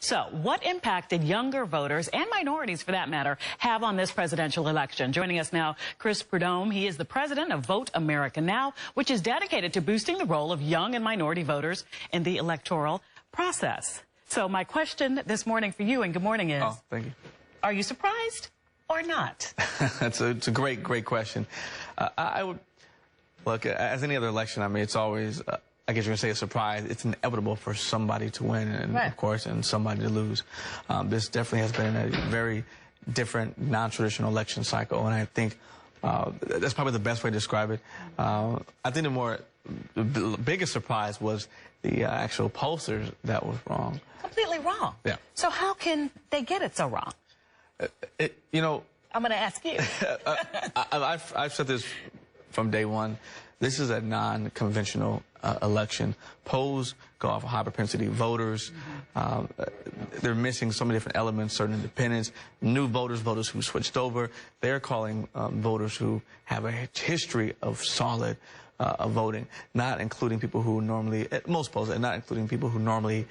So what impact did younger voters, and minorities for that matter, have on this presidential election? Joining us now, Prudhome. He is the president of Vote America Now, which is dedicated to boosting the role of young and minority voters in the electoral process. So my question this morning for you, and good morning, is, thank you. Are you surprised or not? It's a great question. I would, look, as any other election, I mean, it's always, I guess you're going to say a surprise. It's inevitable for somebody to win and, right, of course, and somebody to lose. This definitely has been a very different, non-traditional election cycle, and I think that's probably the best way to describe it. I think the biggest surprise was the actual pollsters that was wrong. Completely wrong. Yeah. So how can they get it so wrong? You know, I'm going to ask you. I've said this from day one. This is a non-conventional election. Polls go off of high propensity voters. They're missing so many different elements, certain independents, new voters, voters who switched over. They're calling voters who have a history of solid voting, not including people who normally, at most polls, and not including people who normally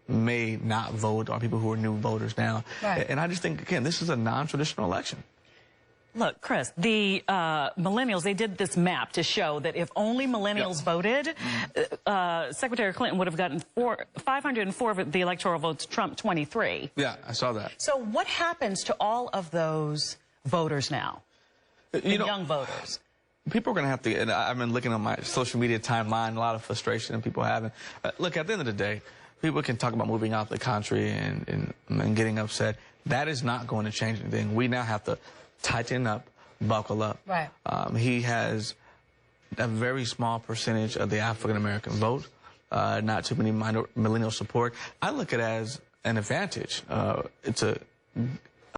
may not vote, or people who are new voters now. Right. And I just think, again, this is a non-traditional election. Look, Chris, the millennials, they did this map to show that if only millennials voted, Secretary Clinton would have gotten 504 of the electoral votes, Trump 23. Yeah, I saw that. So what happens to all of those voters now, young voters? People are going to have to, and I've been looking on my social media timeline, a lot of frustration and people having. Look, at the end of the day, people can talk about moving out of the country and getting upset. That is not going to change anything. We now have to tighten up, buckle up. Right. He has a very small percentage of the African-American vote, not too many millennial support. I look at it as an advantage. It's